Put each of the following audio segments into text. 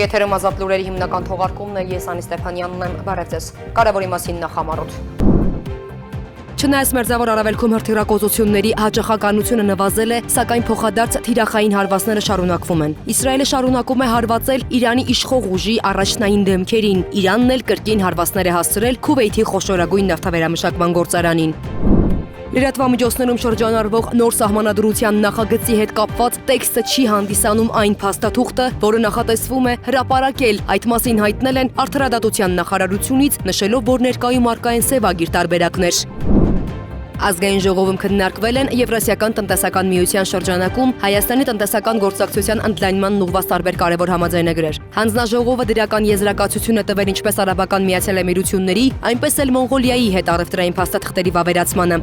Եթերում ազատ լուրերի հիմնական թողարկումն է, ես Անի Ստեփանյանն եմ, բարև ձեզ։ Կարևորի մասին նախամարոտ։ Չնայած մերձավոր Արևելքում հրթիռակոծությունների հաճախականությունը նվազել է, սակայն փոխադարձ թիրախային հարվածները շարունակվում են։ Իսրայելը շարունակում է հարվածել Իրանի իշխող ուժի առաջնային դեմքերին։ Իրանն էլ կրկին հարվածներ է հասցրել Քուվեյթի խոշորագույն նավթավերամշակման գործարանին։ Լրատվամիջոցներում շրջանառվող նոր սահմանադրության նախագծի հետ կապված տեքստը չի հանդիսանում այն փաստաթուղթը, որը նախատեսվում է հրապարակել։ Այդ մասին հայտնել են Արդարադատության նախարարությունից, նշելով, որ ներկայում առկա են սևագիր տարբերակներ։ Ազգային ժողովում քննարկվել են Եվրասիական տնտեսական միության շրջանակում Հայաստանի տնտեսական գործակցության ընդլայնման ուղղված տարբեր կարևոր համաձայնագրեր։ Հանձնաժողովը դրական եզրակացություն է տվել ինչպես Արաբական Միացյալ Էմիրությունների, այնպես էլ Մոնղոլիայի հետ առևտրային փաստաթղթերի վավերացմանը։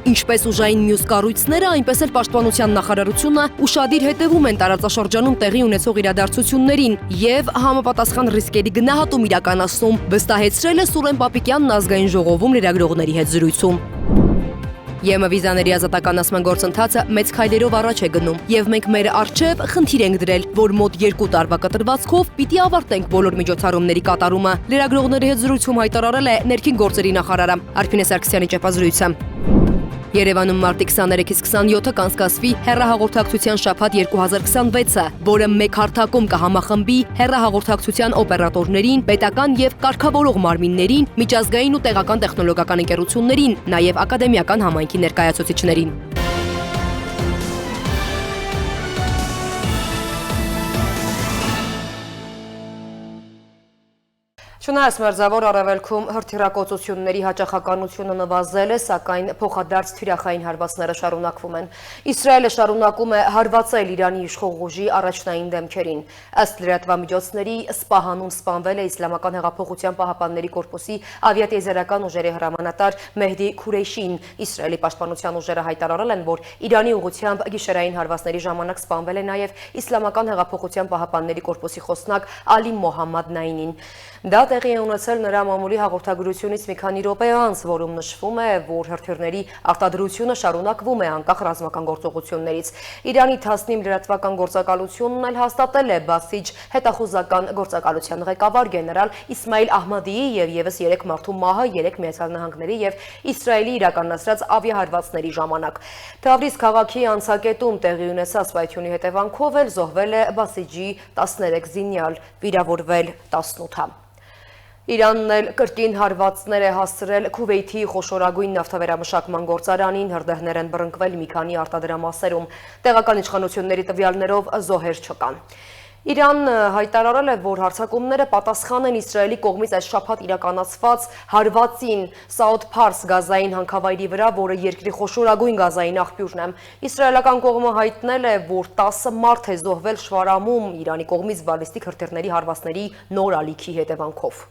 Ինչպես ուժային մյուս կառույցները, այնպես էլ Պաշտպանության նախարարությունը ուշադիր հետևում են տարածաշրջանում տեղի ունեցող իրադարձություններին եւ համապատասխան ռիսկերի գնահատում իրականացնում, վստահեցրել է Սուրեն Պապիկյանն ազգային ժողովում լրագրողների հետ զրույցում։ ԵՄ վիզաների ազատականացման գործընթացը մեծ քայլերով առաջ է գնում եւ մենք մեր առջեւ խնդիր ենք դրել, որ մոտ 2 տարվա կտրվածքով պիտի ավարտենք բոլոր միջոցառումների կատարումը։ Լրագրողների հետ զրույցում հայտարարել է ներքին գործերի նախարարը Արփինե Սարգսյանի ճեպազրույցը։ Երևանում մարտի 23-ից 27-ը կանցկացվի հեռահաղորդակցության շաբաթ 2026-ը, որը մեկ հարթակում կհամախմբի հեռահաղորդակցության օպերատորներին, պետական եւ կարգավորող մարմիններին, միջազգային ու տեղական տեխնոլոգիական ընկերություններին, նաեւ ակադեմիական համայնքի ներկայացուցիչներին։ Չնայած մերձավոր Արևելքում հրթիռակոծությունների հաճախականությունը նվազել է, սակայն փոխադարձ թիրախային հարվածները շարունակվում են։ Իսրայելը շարունակում է հարվածել Իրանի իշխող ուժի առաջնային դեմքերին։ Ըստ լրատվամիջոցների, Սպահանում սպանվել է Իսլամական հեղափոխության պահապանների կորպուսի ավիատիեզերական ուժերի հրամանատար Մեհդի Քուրեյշին։ Իսրայելի պաշտպանության ուժերը հայտարարել են, որ Իրանի ուղղությամբ գիշերային հարվածների ժամանակ սպանվել է նաև Իսլամական հեղափոխության պահապանների կորպուսի խոսնակ Ալի Մոհամմադ Նայինին։ Դա տեղի է ունեցել նրա մամուլի հաղորդագրությունից մի քանի րոպե անց, որում նշվում է, որ հրթիռների արտադրությունը շարունակվում է անկախ ռազմական գործողություններից։ Իրանի Թասնիմ լրատվական գործակալությունն էլ հաստատել է Բասիջ հետախուզական գործակալության ղեկավար գեներալ Իսմայիլ Ահմադիի եւ եւս 3 մարդու մահը 3 Միացյալ Նահանգների եւ Իսրայելի իրականացրած ավիահարվածների ժամանակ։ Թավրիզ քաղաքի անցակետում տեղի ունեցած պայթյունի հետևանքով էլ զոհվել է Բասիջի 13 զինյալ, վիրավորվել 18-ը։ Իրանն էլ կրկին հարվածներ է հասցրել Քուվեյթի խոշորագույն նավթավերամշակման գործարանին, հրդեհներ են բռնկվել մի քանի արտադրամասերում, տեղական իշխանությունների տվյալներով զոհեր չկան։ Իրանն հայտարարել է, որ հարձակումները պատասխան են Իսրայելի կողմից այս շաբաթ իրականացված հարվածին Սաուդ Փարս գազային հանքավայրի վրա, որը երկրի խոշորագույն գազային աղբյուրն է։ Իսրայելական կողմը հայտնել է, որ 10 մարդ է զոհվել Շվարամում Իրանի կողմից բալիստիկ հրթիռների հարվածների նոր ալիքի հետևանքով։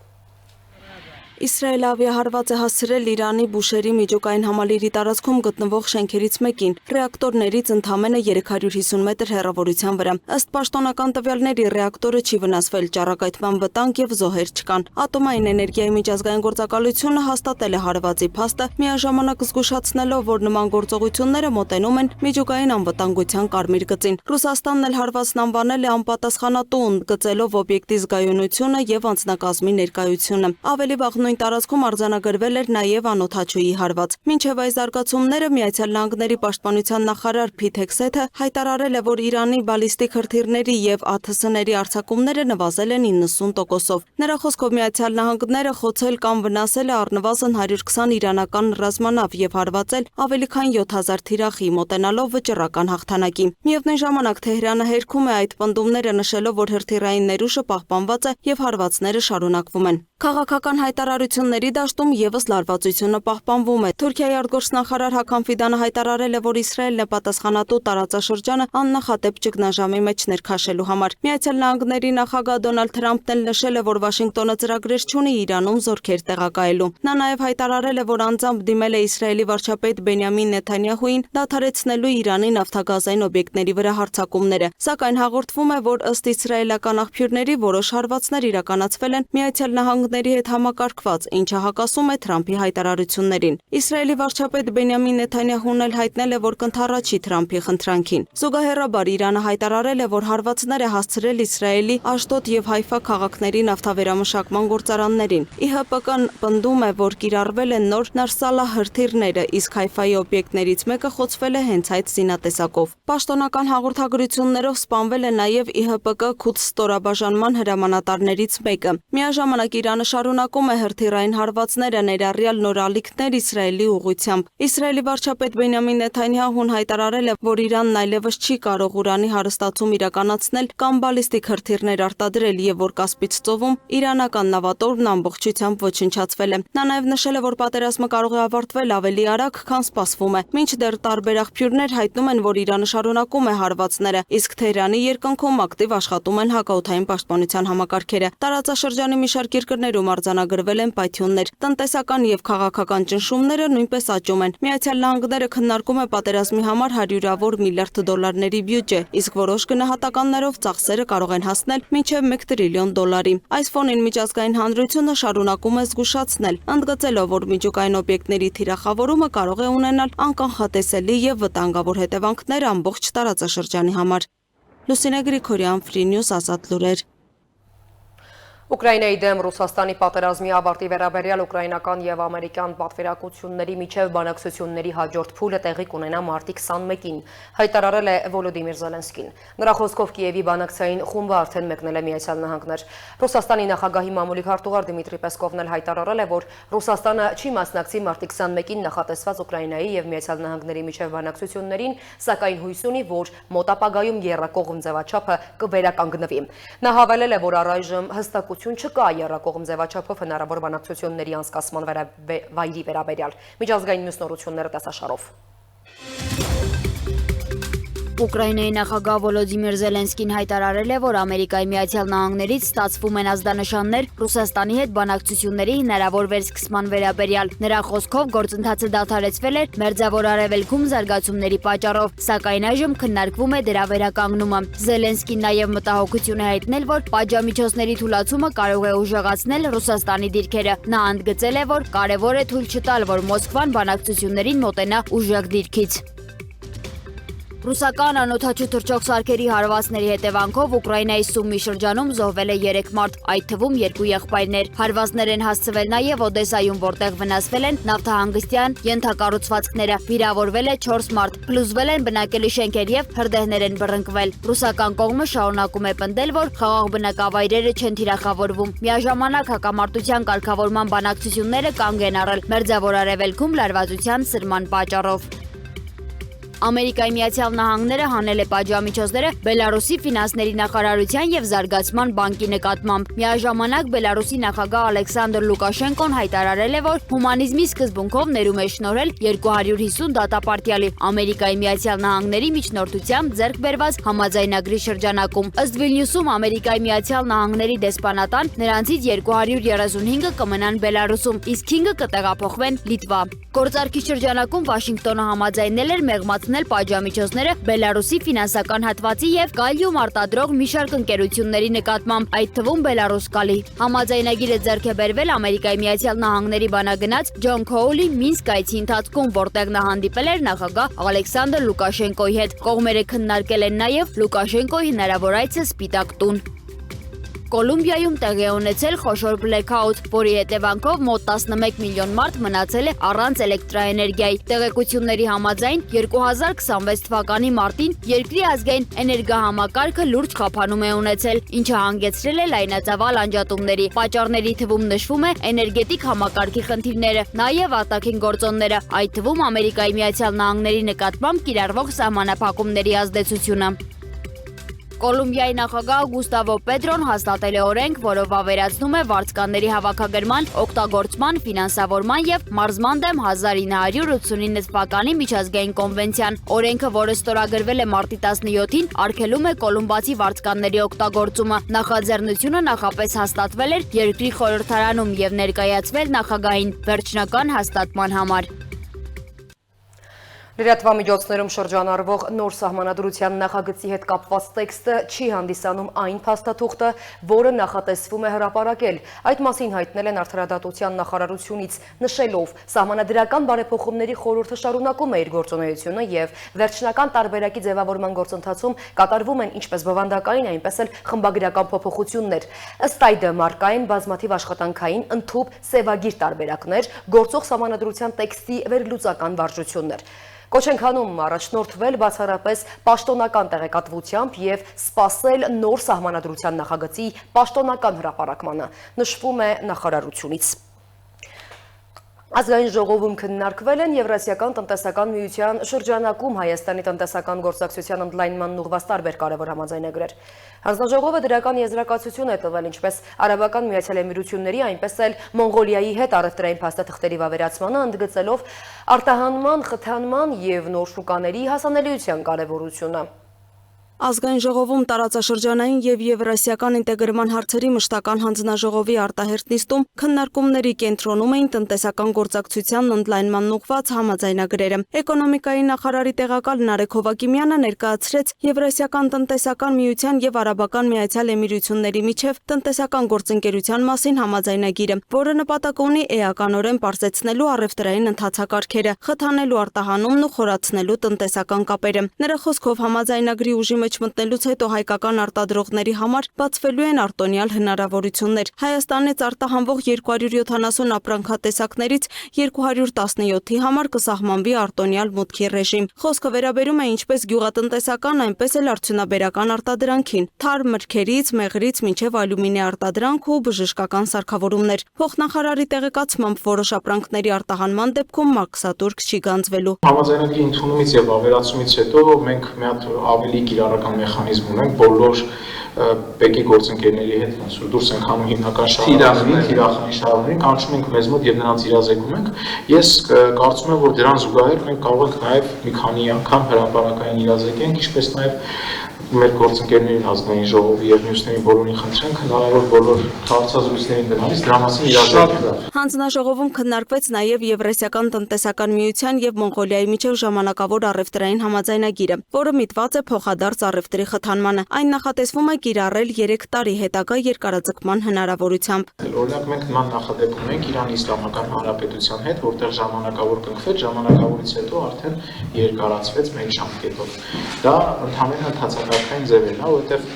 Իսրայելը ավիահարված է հասցրել Իրանի Բուշերի միջուկային համալիրի տարածքում գտնվող շենքերից մեկին, ռեակտորներից ընդամենը 350 մետր հեռավորության վրա։ Ըստ պաշտոնական տվյալների ռեակտորը չի վնասվել, ճառագայթման վտանգ եւ զոհեր չկան։ Ատոմային էներգիայի միջազգային գործակալությունը հաստատել է հարվածի փաստը, միաժամանակ զգուշացնելով, որ նման գործողությունները մոտենում են միջուկային անվտանգության կարմիր գծին։ Ռուսաստանն էլ հարվածն անվանել է անպատասխանատու, ընդգծելով օբյեկտի զգայունությունը եւ անձնակազմի ներկայությունը։ Ավելի վաղ նույն տարածքում արձանագրվել էր նաև անօդաչուի հարված։ Մինչև այս զարգացումները Միացյալ Նահանգների պաշտպանության նախարար Փիթ Հեքսեթը հայտարարել է, որ Իրանի բալիստիկ հրթիռների եւ ԱԹՍ-ների արձակումները նվազել են 90%-ով։ Նրա խոսքով Միացյալ Նահանգները խոցել կամ վնասել է առնվազն 120 իրանական ռազմանավ եւ հարվածել ավելի քան 7000 թիրախի, մոտենալով վճռական հաղթանակի։ Միևնույն ժամանակ Թեհրանը հերքում է այդ պնդումները, նշելով, որ հրթիռային ներուժը պահպանված է եւ հարվածները շարունակվում են։ Քաղաքական հայտարարությունների դաշտում եւս լարվածությունը պահպանվում է։ Թուրքիայի արտգործնախարար Հական Ֆիդանը հայտարարել է, որ Իսրայելն է պատասխանատու տարածաշրջանը աննախադեպ ճգնաժամի մեջ ներքաշելու համար։ Միացյալ Նահանգների նախագահ Դոնալդ Թրամփն էլ նշել է, որ Վաշինգտոնը ծրագրեր չունի Իրանում զորքեր տեղակայելու։ Նա նաեւ հայտարարել է, որ անձամբ դիմել է Իսրայելի վարչապետ Բենյամին Նեթանյահուին դադարեցնելու Իրանի նավթագազային օբյեկտների վրա հարձակումները։ Սակայն հաղորդվում է, որ ըստ իսրայելական աղբյուրների որոշ հարվածներ իրականացվել են Միացյալ Նահանգների նահանգների հետ համակարգված, ինչը հակասում է Թրամփի հայտարարություններին։ Իսրայելի վարչապետ Բենյամին Նեթանյահուն էլ հայտնել է, որ կընդառաջի Թրամփի խնդրանքին։ Զուգահեռաբար Իրանը հայտարարել է, որ հարվածներ է հասցրել Իսրայելի Աշդոդ եւ Հայֆա քաղաքների նավթավերամշակման գործարաններին։ ԻՀՊԿ-ն պնդում է, որ կիրառվել են նոր Նարսալա հրթիռները, իսկ Հայֆայի օբյեկտներից մեկը խոցվել է հենց այդ զինատեսակով։ Պաշտոնական հաղորդագրություններով սպանվել է նաև ԻՀՊԿ Քուդս ստորաբաժանման հրամանատարներից մեկը։ Միաժամանակ Իրանը շարունակում է հրթիռային հարվածները, ներառյալ նոր ալիքներ Իսրայելի ուղղությամբ։ Իսրայելի վարչապետ Բենյամին Նեթանյահուն հայտարարել է, որ Իրանն այլևս չի կարող ուրանի հարստացում իրականացնել կամ բալիստիկ հրթիռներ արտադրել եւ որ Կասպից ծովում իրանական նավատորմն ամբողջությամբ ոչնչացվել է։ Նա նաև նշել է, որ պատերազմը կարող է ավարտվել ավելի արագ, քան սպասվում է։ Մինչդեռ տարբեր աղբյուրներ հայտնում են, որ Իրանը շարունակում է հարվածները, իսկ Թեհրանի երկնքում ակտիվ աշխատում են հակաօդային պաշտպանության համակարգերը։ Տարածաշրջանի մի շարք երկրներում արձանագրվել են պայթյուններ։ Տնտեսական եւ քաղաքական ճնշումները նույնպես աճում են։ Միացյալ Նահանգները քննարկում է պատերազմի համար $100 միլիարդ բյուջե, իսկ որոշ գնահատականներով ծախսերը կարող են հասնել մինչև $1 տրիլիոն։ Այս ֆոնին միջազգային հանրությունը շարունակում է զգուշացնել, ընդգծելով, որ միջուկային օբյեկտների թիրախավորումը կարող է ունենալ անկանխատեսելի եւ վտանգավոր հետևանքներ ամբողջ տարածաշրջանի համար։ Լուսինե Գրիգորյան, Free News, Ազատ լուրեր։ Ուկրաինայի դեմ Ռուսաստանի պատերազմի ավարտի վերաբերյալ ուկրաինական եւ ամերիկյան պատվիրակությունների միջև բանակցությունների հաջորդ փուլը տեղի կունենա մարտի 21-ին, հայտարարել է Վոլոդիմիր Զելենսկին։ Նրա խոսքով Կիևի բանակցային խումբը արդեն մեկնել է Միացյալ Նահանգներ։ Ռուսաստանի նախագահի մամուլի քարտուղար Դմիտրի Պեսկովն էլ հայտարարել է, որ Ռուսաստանը չի մասնակցի մարտի 21-ին նախատեսված Ուկրաինայի եւ Միացյալ Նահանգների միջև բանակցություններին, սակայն հույս ունի, որ մոտ ապագայում եռակողմ ձևաչափը կվերականգնվի։ Նա հավելել է, որ առայժմ հստակություն չկա եռակողմ ձևաչափով հնարավոր բանակցությունների անցկացման վայրի վերաբերյալ։ Միջազգային մյուս նորությունները տեսաշարով։ Ուկրաինայի նախագահ Վոլոդիմիր Զելենսկին հայտարարել է, որ Ամերիկայի Միացյալ Նահանգներից ստացվում են ազդանշաններ Ռուսաստանի հետ բանակցությունների հնարավոր վերսկսման վերաբերյալ։ Նրա խոսքով գործընթացը դադարեցվել էր Մերձավոր Արևելքում զարգացումների պատճառով, սակայն այժմ քննարկվում է դրա վերականգնումը։ Զելենսկին նաև մտահոգություն է հայտնել, որ պատժամիջոցների թուլացումը կարող է ուժեղացնել Ռուսաստանի դիրքերը։ Նա ընդգծել է, որ կարևոր է թույլ չտալ, որ Մոսկվան բանակցություններին մոտենա ուժեղ դիրքից։ Ռուսական անօդաչու թռչող սարքերի հարվածների հետևանքով Ուկրաինայի Սումի շրջանում զոհվել է 3 մարդ, այդ թվում 2 եղբայրներ։ Հարվածներ են հասցվել նաև Օդեսայում, որտեղ վնասվել են նավթահանգստյան ենթակառուցվածքները, վիրավորվել է 4 մարդ, փլուզվել են բնակելի շենքեր եւ հրդեհներ են բռնկվել։ Ռուսական կողմը շարունակում է պնդել, որ խաղաղ բնակավայրերը չեն թիրախավորվում։ Միաժամանակ հակամարտության կարգավորման բանակցությունները կանգ են առել Մերձավոր Արևելքում լարվածության սրման պատճառով։ Ամերիկայի Միացյալ Նահանգները հանել է պատժամիջոցները Բելարուսի ֆինանսների նախարարության եւ զարգացման բանկի նկատմամբ։ Միաժամանակ Բելարուսի նախագահ Ալեքսանդր Լուկաշենկոն հայտարարել է, որ հումանիզմի սկզբունքով ներում է շնորհել 250 դատապարտյալի Ամերիկայի Միացյալ Նահանգների միջնորդությամբ ձեռք բերված համաձայնագրի շրջանակում։ Ըստ Վիլնյուսում Ամերիկայի Միացյալ Նահանգների դեսպանատան նրանցից 235-ը կմնան Բելարուսում, իսկ 5-ը կտեղափոխվեն Լիտվա։ Գործարքի շրջանակում Վաշինգտոնը համաձայնել էր մեղմացնել պատժամիջոցները Բելարուսի ֆինանսական հատվածի եւ գալիում արտադրող մի շարք ընկերությունների նկատմամբ, այդ թվում Բելարուսկալի։ Համաձայնագիրը ձեռք է բերվել Ամերիկայի Միացյալ Նահանգների բանագնաց Ջոն Քոուլի Մինսկ այցի ընթացքում, որտեղ նա հանդիպել էր նախագահ Ալեքսանդր Լուկաշենկոյի հետ։ Կողմերը քննարկել են նաեւ Լուկաշենկոյի հնարավոր այցը Սպիտակ տուն։ Կոլումբիայում տեղի է ունեցել խոշոր բլեքաութ, որի հետևանքով մոտ 11 միլիոն մարդ մնացել է առանց էլեկտրաէներգիայի։ Տեղեկությունների համաձայն 2026 թվականի մարտին երկրի ազգային էներգահամակարգը լուրջ խափանում է ունեցել, ինչը հանգեցրել է լայնածավալ անջատումների։ Պատճառների թվում նշվում է էներգետիկ համակարգի խնդիրները, նաև արտաքին գործոնները, այդ թվում Ամերիկայի Միացյալ Նահանգների նկատմամբ կիրառվող սահմանափակումների ազդեցությունը։ Կոլումբիայի նախագահ Գուստավո Պետրոն հաստատել է օրենք, որով ավերացնում է վարձկանների հավաքագրման, օգտագործման, ֆինանսավորման եւ մարզման դեմ 1989 թվականի միջազգային կոնվենցիան։ Օրենքը, որը ստորագրվել է մարտի 17-ին, արգելում է կոլումբացի վարձկանների օգտագործումը։ Նախաձեռնությունը նախապես հաստատվել էր երկրի խորհրդարանում եւ ներկայացվել նախագահին վերջնական հաստատման համար։ Լրատվամիջոցներում շրջանառվող նոր սահմանադրության նախագծի հետ կապված տեքստը չի հանդիսանում այն փաստաթուղթը, որը նախատեսվում է հրապարակել։ Այդ մասին հայտնել են Արդարադատության նախարարությունից, նշելով, սահմանադրական բարեփոխումների խորհուրդը շարունակում է իր գործունեությունը եւ վերջնական տարբերակի ձևավորման գործընթացում կատարվում են ինչպես բովանդակային, այնպես էլ խմբագրական փոփոխություններ։ Ըստ այդ մարկային բազմաթիվ աշխատանքային, ընդհուպ սևագիր տարբերակներ, գործող սահմանադրության տեքստի վերլուծական վարժություններ։ Կոչ ենք անում առաջնորդվել բացառապես պաշտոնական տեղեկատվությամբ եւ սպասել նոր սահմանադրության նախագծի պաշտոնական հրապարակմանը, նշվում է նախարարությունից։ Ազգային ժողովում քննարկվել են Եվրասիական տնտեսական միության շրջանակում Հայաստանի տնտեսական գործակցության ընդլայնմանն ուղղված տարբեր կարևոր համաձայնագրեր։ Հանձնաժողովը դրական եզրակացություն է տվել ինչպես Արաբական Միացյալ Էմիրությունների, այնպես էլ Մոնղոլիայի հետ առևտրային փաստաթղթերի վավերացմանը, ընդգծելով արտահանման, խթանման եւ նոր շուկաների հասանելիության կարևորությունը։ Ազգային ժողովում տարածաշրջանային եւ եվրասիական ինտեգրման հարցերի մշտական հանձնաժողովի արտահերթ նիստում քննարկումների կենտրոնում էին տնտեսական գործակցության ընդլայնման ուղղված համաձայնագրերը։ Էկոնոմիկայի նախարարի տեղակալ Նարեկ Հովակիմյանը ներկայացրեց Եվրասիական տնտեսական միության եւ Արաբական Միացյալ Էմիրությունների միջև տնտեսական գործընկերության մասին համաձայնագիրը, որը նպատակ ունի էականորեն պարզեցնելու առևտրային ընթացակարգերը, խթանելու արտահանումն ու խորացնելու տնտեսական կապերը։ Նրա խոսքով համաձայնագրի ուժի մեջ մտնելուց հետո հայկական արտադրողների համար բացվելու են արտոնյալ հնարավորություններ։ Հայաստանից արտահանվող 270 ապրանքատեսակներից 217-ի համար կսահմանվի արտոնյալ մուտքի ռեժիմ։ Խոսքը վերաբերում է ինչպես գյուղատնտեսական, այնպես էլ արդյունաբերական արտադրանքին, թարմ մրգերից, մեղրից մինչև ալյումինե արտադրանք ու բժշկական սարքավորումներ։ Փոխնախարարի տեղեկացմամբ որոշ ապրանքների արտահանման դեպքում մաքսատուրք չի գանձվելու։ Համաձայնագրի ընդունումից եւ ավերացումից հետո մենք մի հատ ավելի կիրառական մեխանիզմ ունենք բոլոր բեկի գործընկերների հետ ոնց որ դուրս ենք անում հիմնական թիրախային շահերին, կանչում ենք մեզ մոտ եւ նրանց իրազեկում ենք։ Ես կարծում եմ, որ դրան զուգահեռ մենք կարող ենք նաեւ մի քանի անգամ հրապարակային իրազեկենք, ինչպես նաեւ մեր գործընկերներին ազգային ժողովի եւ մյուսներին բոլորին խնդրենք հնարավոր բոլոր հարցազրույցներին գնալիս դրա մասին իրազեկել։ Հանձնաժողովում քննարկվեց նաեւ Եվրասիական տնտեսական միության եւ Մոնղոլիայի միջև ժամանակավոր առևտրային համաձայնագիրը, որը միտված է փոխադարձ առևտրի խթանմանը։ Այն նախատեսվում է կիրառել 3 տարի հետագա երկարաձգման հնարավորությամբ։ Օրինակ մենք նման նախադեպ ունենք Իրանի Իսլամական Հանրապետության հետ, որտեղ ժամանակավոր կնքվեց, ժամանակավորից հետո արդեն երկարացվեց մեկ ժամկետով։ Դա ընդհանրապես ընթացակարգային ձև է, որովհետև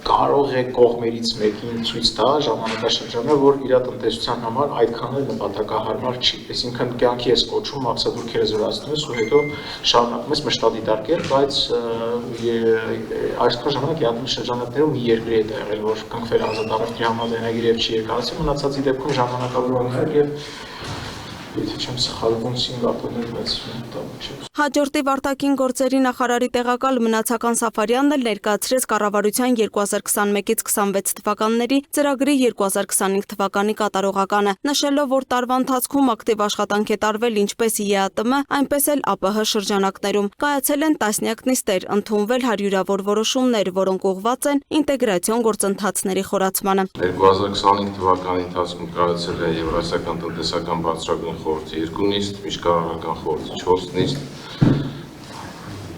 կարող է կողմերից մեկին ցույց տա ժամանակաշրջանը, որ իր տնտեսության համար այդքան էլ նպատակահարմար չի։ Այսինքն կյանքի ես կոչում մաքսատուրքերը զորացնում ես ու հետո շարունակում ես մշտադիտարկել, բայց այսքան ժամանակ յատմի շրջանակներում մի երկրի հետ է եղել, որ կնքվել ազատ առևտրի համաձայնագիր եւ չի երկարացել, մնացածի դեպքում ժամանակավոր եւ եթե չեմ սխալվում Սինգապուրն էլ 6 տարի չէ։ Հաջորդի վարտակին գործերի նախարարի տեղակալ Մնացական Սաֆարյանն էլ ներկայացրեց կառավարության 2021-ից 26 թվականների ծրագրի 2025 թվականի կատարողականը, նշելով, որ տարվա ընթացքում ակտիվ աշխատանք է տարվել ինչպես ԵԱՏՄ, այնպես էլ ԱՊՀ շրջանակներում։ Կայացել են տասնյակ նիստեր, ընդունվել հարյուրավոր որոշումներ, որոնք ուղղված են ինտեգրացիոն գործընթացների խորացմանը։ 2025 թվականի ընթացքում կայացել է Եվրասիական տնտեսական բարձրագույն խորհրդի 2 նիստ, միջկառավարական խորհրդի 4 նիստ,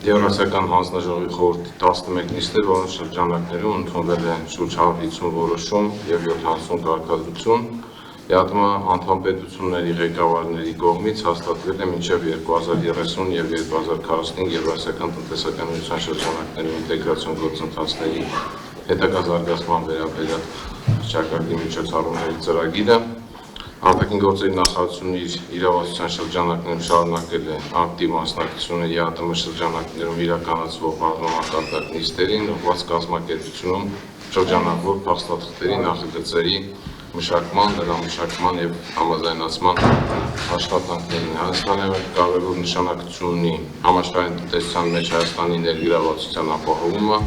Եվրասիական հանձնաժողովի խորհրդի 11 նիստեր, որոնց շրջանակներում ընդունվել են շուրջ 150 որոշում եւ 70 կարգադրություն։ ԵԱՏՄ անդամ պետությունների ղեկավարների կողմից հաստատվել է մինչև 2030 եւ 2045 Եվրասիական տնտեսական միության շրջանակներում ինտեգրացիոն գործընթացների հետագա զարգացման վերաբերյալ շրջակայքի միջոցառումների ծրագիրը։ Արտաքին գործերի նախարարությունը իր իրավասության շրջանակներում շարունակել է ակտիվ մասնակցությունը ԵԱՏՄ շրջանակներում իրականացվող բազմամակարդակ նիստերին, ուղղված կազմակերպությունում շրջանակավոր փաստաթղթերի նախագծերի մշակման, դրա մշակման եւ համաձայնացման աշխատանքներին։ Հայաստանը կարևոր նշանակություն ունի համաշխարհային տնտեսության մեջ Հայաստանի ներգրավվածության ապահովումը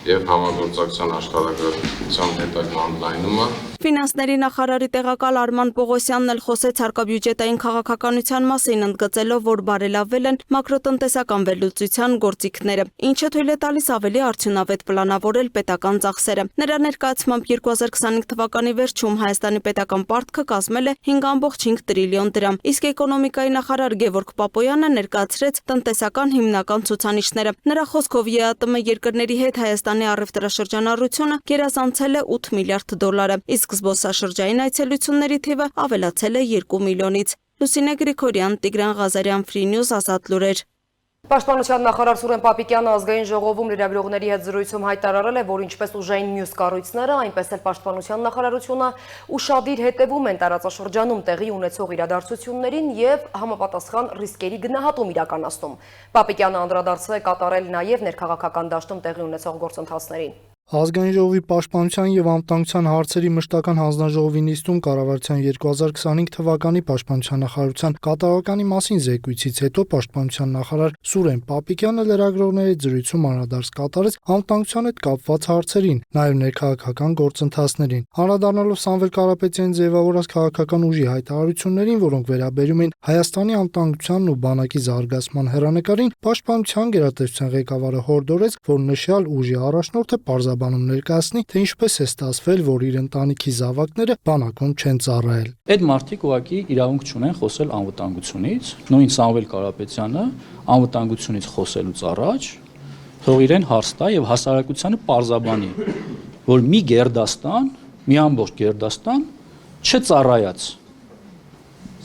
եւ համագործակցության աշխարհագրության հետագա ընդլայնումը։ Ֆինանսների նախարարի տեղակալ Արման Պողոսյանն էլ խոսեց հարկաբյուջետային քաղաքականության մասին, ընդգծելով, որ բարելավվել են մակրոտնտեսական վերլուծության գործիքները, ինչը թույլ է տալիս ավելի արդյունավետ պլանավորել պետական ծախսերը։ Նրա ներկայացմամբ 2025 թվականի վերջում Հայաստանի պետական պարտքը կազմել է 5.5 տրիլիոն դրամ, իսկ էկոնոմիկայի նախարար Գևորգ Պապոյանը ներկայացրեց տնտեսական հիմնական ցուցանիշները։ Նրա խոսքով ԵԱՏՄ երկրների հետ Հայաստանի առևտրաշրջանառությունը գերազանցել է 8 միլիարդ դոլարը, իսկ զբոսաշրջային այցելությունների թիվը ավելացել է 2 միլիոնից։ Լուսինե Գրիգորյան, Տիգրան Ղազարյան, Free News, Ազատ լուրեր։ Պաշտպանության նախարար Սուրեն Պապիկյանը ազգային ժողովում լրագրողների հետ զրույցում հայտարարել է, որ ինչպես ուժային մյուս կառույցները, այնպես էլ Պաշտպանության նախարարությունը ուշադիր հետևում են տարածաշրջանում տեղի ունեցող իրադարձություններին եւ համապատասխան ռիսկերի գնահատում իրականացնում։ Պապիկյանը անդրադարձել է կատարել նաեւ ներքաղաքական դաշտում տեղի ունեցող գործընթացներին։ Ազգային ժողովի պաշտպանության եւ անվտանգության հարցերի մշտական հանձնաժողովի նիստում կառավարության 2025 թվականի պաշտպանության նախարարության կատարականի մասին զեկույցից հետո պաշտպանության նախարար Սուրեն Պապիկյանը լրագրողների զրույցում անդրադարձ կատարեց անվտանգության հետ կապված հարցերին, նաեւ ներքաղաքական գործընթացներին։ Անդրադառնալով Սամվել Կարապետյանի ձևավորած քաղաքական ուժի հայտարարություններին, որոնք վերաբերում են Հայաստանի անվտանգությանն ու բանակի զարգացման հեռանկարին, պաշտպանության գերատեսչության ղեկավարը հորդորեց, որ նշյալ ուժի առաջնորդը բանում ներկայացնի, թե ինչպես է ստացվել, որ իր ընտանիքի զավակները բանակում չեն ծառայել։ Այդ մարդիկ ուղղակի իրավունք չունեն խոսել անվտանգությունից, նույն Սամվել Կարապետյանը անվտանգությունից խոսելուց առաջ թող իրեն հարց տա եւ հասարակությանը պարզաբանի, որ մի գերդաստան, մի ամբողջ գերդաստան չծառայած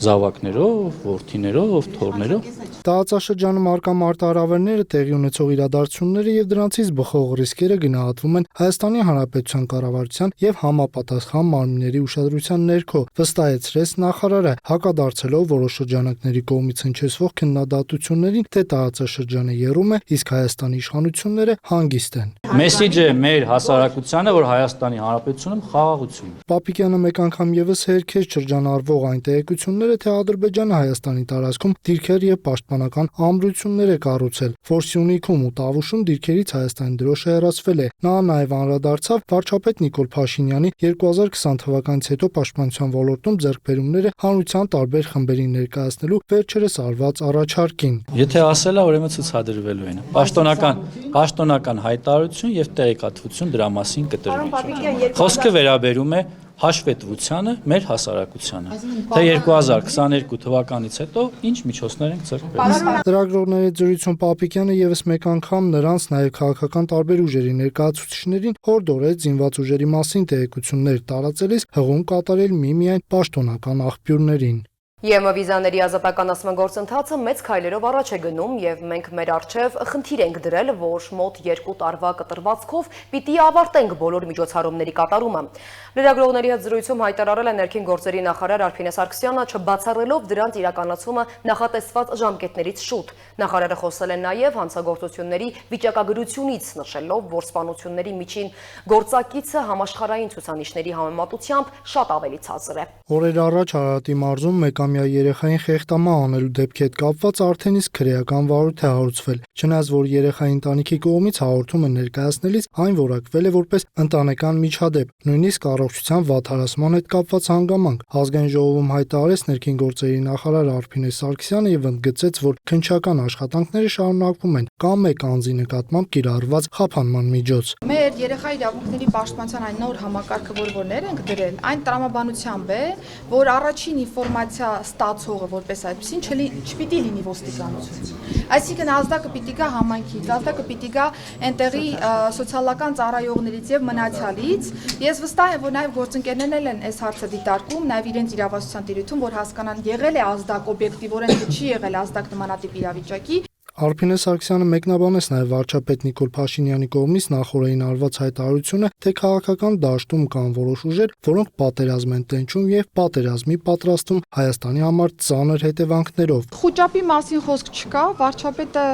զավակներով, որդիներով, թոռներով։ Տարածաշրջանում արկա մարտահրավերները, տեղի ունեցող իրադարձությունները եւ դրանցից բխող ռիսկերը գնահատվում են Հայաստանի Հանրապետության կառավարության եւ համապատասխան մարմինների ուշադրության ներքո, վստահեցրեց նախարարը, հակադարձելով որոշ շրջանակների կողմից հնչեցվող քննադատություններին, թե տարածաշրջանը եռում է, իսկ Հայաստանի իշխանությունները հանգիստ են։ Մեսիջը մեր հասարակությանը, որ Հայաստանի Հանրապետությունում խաղաղություն։ Պապիկյանը մեկ անգամ եւս հերքեց շրջանառվող այն տեղեկությունները, թե Ադրբեջանը Հայաստանի տարածքում դիրքեր եւ պաշտպանական ամրություններ է կառուցել, որ Սյունիքում ու Տավուշում դիրքերից Հայաստանի դրոշը հեռացվել է։ Նա նաեւ անդրադարձավ վարչապետ Նիկոլ Փաշինյանի 2020 թվականից հետո պաշտպանության ոլորտում ձեռքբերումները հանրության տարբեր խմբերին ներկայացնելու վերջերս արված առաջարկին։ Եթե ասելա, ուրեմն ցուցադրվելու են։ Պաշտոնական հայտարարություն եւ տեղեկատվություն դրա մասին կտրվի։ Խոսքը վերաբերում է հաշվետվությանը մեր հասարակությանը, թե 2022 թվականից հետո ինչ միջոցներ ենք ձեռք բերել։ Լրագրողների զրույցում Պապիկյանը եւս մեկ անգամ նրանց նաեւ քաղաքական տարբեր ուժերի ներկայացուցիչներին հորդորեց զինված ուժերի մասին տեղեկություններ տարածելիս հղում կատարել միմիայն պաշտոնական աղբյուրներին։ ԵՄ վիզաների ազատականացման գործընթացը մեծ քայլերով առաջ է գնում եւ մենք մեր առջեւ խնդիր ենք դրել, որ մոտ 2 տարվա կտրվածքով պիտի ավարտենք բոլոր միջոցառումների կատարումը։ Լրագրողների հետ զրույցում հայտարարել է ներքին գործերի նախարար Արփինե Սարգսյանը, չբացառելով դրանց իրականացումը նախատեսված ժամկետներից շուտ։ Նախարարը խոսել է նաեւ հանցագործությունների վիճակագրությունից, նշելով, որ սպանությունների միջին գործակիցը համաշխարհային ցուցանիշների համեմատությամբ շատ ավելի ցածր է։ Օրեր առաջ Արարատի մարզում մեկամյա երեխային խեղտամահ անելու դեպքի հետ կապված արդեն իսկ քրեական վարույթ է հարուցվել։ Չնայած որ երեխայի ընտանիքի կողմից հաղորդումը ներկայացնելիս այն որակվել է որպես ընտանեկան միջադեպ, նույնիսկ առողջության վատթարացման հետ կապված հանգամանք։ Ազգային ժողովում հայտարարեց ներքին գործերի նախարար Արփինե Սարգսյանը եւ ընդգծեց, որ քննչական աշխատանքները շարունակվում են կամ մեկ անձի նկատմամբ կիրառված խափանման միջոց։ Մեր երեխայի իրավունքների պաշտպանության այն նոր համակարգը, որ ենք դրել, այն տրամաբանությամբ է, որ առաջին ինֆորմացիա ստացողը որպես այդպեսին չպիտի լինի ոստիկանություն։ Այսինքն ազդակը պիտի գա համայնքից, ազդակը պիտի գա այնտեղի սոցիալական ծառայողներից եւ մնացյալից։ Ես վստահ եմ, որ նաեւ գործընկերներն են այս հարցը դիտարկում, նաեւ իրենց իրավասության տիրույթում, որ հասկանան եղել է ազդակ օբյեկտիվորեն, թե չի եղել ազդակ նմանատիպ իրավիճակի։ Արփինե Սարգսյանը մեկնաբանեց նաև վարչապետ Նիկոլ Փաշինյանի կողմից նախորդին արված հայտարարությունը, թե քաղաքական դաշտում կան որոշ ուժեր, որոնք պատերազմ են տենչում եւ պատերազմի պատրաստում Հայաստանի համար ծանր հետևանքներով։ Խոճապի մասին խոսք չկա, վարչապետը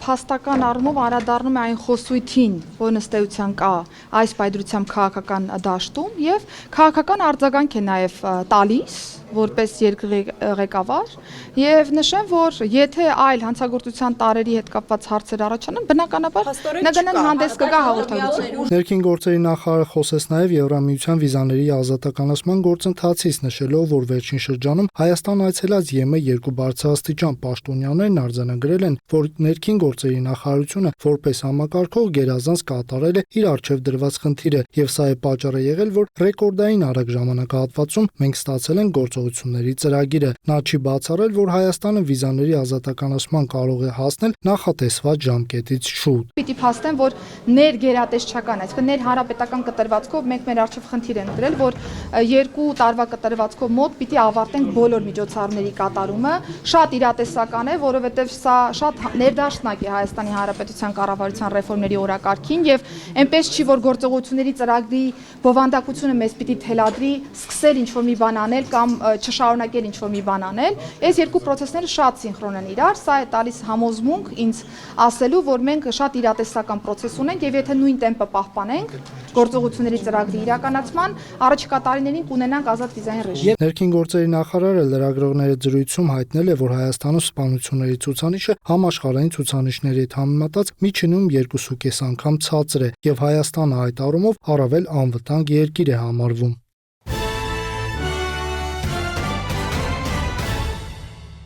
փաստական առումով անդրադառնում է այն խոսույթին, որ ըստ էության կա այս պայծրությամբ քաղաքական դաշտում եւ քաղաքական արձագանք է նաեւ տալիս որպես երկրի ղեկավար եւ նշեմ, որ եթե այլ հանցագործություն նախագահության տարերի հետ կապված հարցեր առաջանան, բնականաբար ՆԳՆ-ն հանդես կգա հաղորդագրություն։ Ներքին գործերի նախարարը խոսեց նաև Եվրամիության վիզաների ազատականացման գործընթացից, նշելով, որ վերջին շրջանում Հայաստան այցելած ԵՄ երկու բարձրաստիճան պաշտոնյաներն արձանագրել են, որ ներքին գործերի նախարարությունը որպես համակարգող գերազանց կատարել է իր առջև դրված խնդիրը, եւ սա է պատճառը եղել, որ ռեկորդային արագ ժամանակահատվածում մենք ստացել ենք գործողությունների ծրագիրը։ Նա չի բացառել, որ Հայաստանը վիզաների ազատականացման կարող է հասնել նախատեսված ժամկետից շուտ։ Պիտի փաստեն, որ ներգերատեսչական, այսինքն ներհանրապետական կտրվածքով մենք մեր առջև խնդիր ենք դրել, որ 2 տարվա կտրվածքով մոտ պիտի ավարտենք բոլոր միջոցառումների կատարումը։ Շատ իրատեսական է, որովհետև սա շատ ներդաշնակ է Հայաստանի Հանրապետության կառավարության ռեֆորմների օրակարգին եւ այնպես չի, որ գործողությունների ծրագրի բովանդակությունը մեզ պիտի թելադրի սկսել ինչ-որ մի բան անել կամ չշարունակել ինչ-որ մի բան անել։ Այս երկու process-ները շատ սինխրոն են իրար, սա է տալիս համոզմունք ինձ ասելու, որ մենք շատ իրատեսական process ունենք եւ եթե նույն տեմպը պահպանենք գործողությունների ծրագրի իրականացման, առաջիկա տարիներին կունենանք ազատ վիզային ռեժիմ։ Ներքին գործերի նախարարը լրագրողների զրույցում հայտնել է, որ Հայաստանում սպանությունների ցուցանիշը համաշխարհային ցուցանիշների հետ համեմատած միջինում 2.5 անգամ ցածր է եւ Հայաստանը այդ առումով առավել անվտանգ երկիր է համարվում։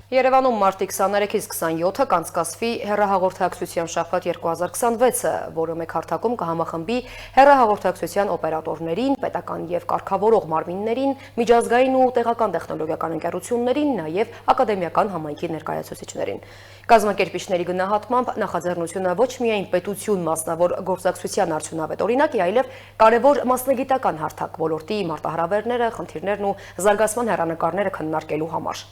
Երևանում մարտի 23-ից 27-ը կանցկացվի հեռահաղորդակցության շաբաթ 2026-ը, որը մեկ հարթակում կհամախմբի հեռահաղորդակցության օպերատորներին, պետական եւ կարգավորող մարմիններին, միջազգային ու տեղական տեխնոլոգիական ընկերություններին, նաեւ ակադեմիական համայնքի ներկայացուցիչներին։ Կազմակերպիչների գնահատմամբ նախաձեռնությունը ոչ միայն պետություն մասնավոր գործակցության արդյունավետ օրինակ է, այլև կարևոր մասնագիտական հարթակ ոլորտի մարտահրավերները, խնդիրներն ու զարգացման հեռանկարները քննարկելու համար։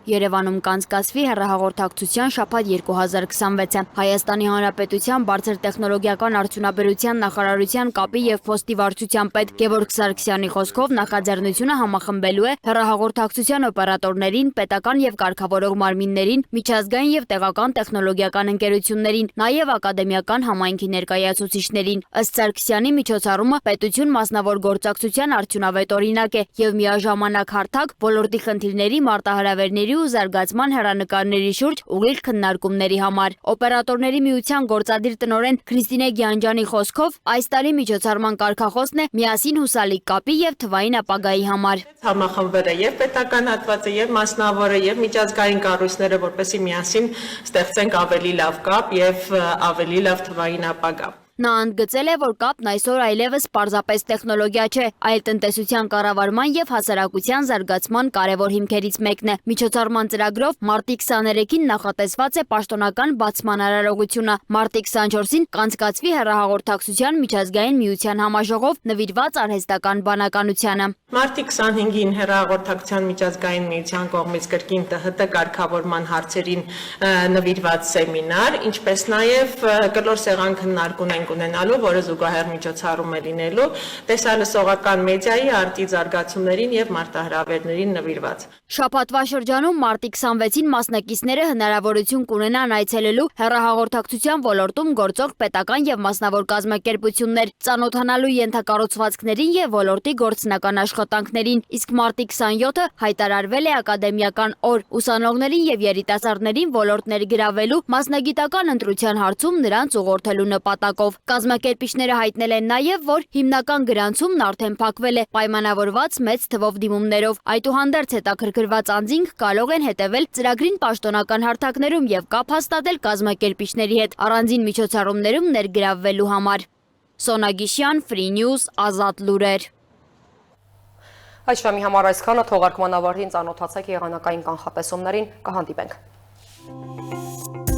Երևանում կանցկացվի հեռահաղորդակցության շաբաթ 2026-ը Հայաստանի Հանրապետության բարձր տեխնոլոգիական արդյունաբերության նախարարության կապի եւ փոստի վարչության պետ Գևորգ Սարգսյանի խոսքով նախաձեռնությունը համախմբելու է հեռահաղորդակցության օպերատորներին, պետական եւ կարգավորող մարմիններին, միջազգային եւ տեղական տեխնոլոգիական ընկերություններին, նաեւ ակադեմիական համայնքի ներկայացուցիչներին։ Ըստ Սարգսյանի միջոցառումը պետություն մասնավոր գործակցության արդյունավետ օրինակ է եւ միաժամանակ հարթակ ոլորտի խնդիրների մարտահրավերների ու զարգացման հեռանկարների շուրջ ուղիղ քննարկումների համար։ Օպերատորների միության գործադիր տնօրեն Քրիստինե Գյանջյանի խոսքով այս տարի միջոցառման կարգախոսն է միասին հուսալիք կապի եւ թվային ապագայի համար։ Համախմբվել է եւ պետական հատվածը եւ մասնավորը եւ միջազգային կառույցները, որպեսզի միասին ստեղծենք ավելի լավ կապ եւ ավելի լավ թվային ապագա։ Նա ընդգծել է, որ կապն այսօր այլևս պարզապես տեխնոլոգիա չէ, այլ տնտեսության կառավարման եւ հասարակության զարգացման կարևոր հիմքերից մեկն է։ Միջոցառման ծրագրով մարտի 23-ին նախատեսված է պաշտոնական բացման արարողությունը։ Մարտի 24-ին կանցկացվի հեռահաղորդակցության միջազգային միության համաժողով նվիրված արհեստական բանականությանը։ Մարտի 25-ին հեռահաղորդակցության միջազգային միության կողմից կրկին ՏՀՏ կարգավորման հարցերին նվիրված սեմինար, ինչպես նաեւ կլոր սեղան քննարկում ունենալու, որը զուգահեռ միջոցառում է լինելու տեսալսողական մեդիայի արտի զարգացումներին եւ մարտահրավերներին նվիրված։ Շաբաթվա շրջանում մարտի 26-ին մասնակիցները հնարավորություն կունենան այցելելու հեռահաղորդակցության ոլորտում գործող պետական եւ մասնավոր կազմակերպություններ, ծանոթանալու ենթակառուցվածքներին եւ ոլորտի գործնական աշխատանքներին, իսկ մարտի 27-ը հայտարարվել է ակադեմիական օր, ուսանողներին եւ երիտասարդներին ոլորտ ներգրավելու մասնագիտական ընտրության հարցում նրանց ուղղորդելու նպատակով։ Կազմակերպիչները հայտնել են նաև, որ հիմնական գրանցումն արդեն փակվել է պայմանավորված մեծ թվով դիմումներով։ Այդուհանդերձ հետաքրքրված անձինք կարող են հետևել ծրագրին պաշտոնական հարթակներում եւ կապ հաստատել կազմակերպիչների հետ առանձին միջոցառումներում ներգրավվելու համար։ Սոնա Գիշյան, Free News, Ազատ լուրեր։ Այս ժամի համար այսքանը, թողարկման ավարտին ծանոթացեք եղանակային կանխատեսումներին, կհանդիպենք։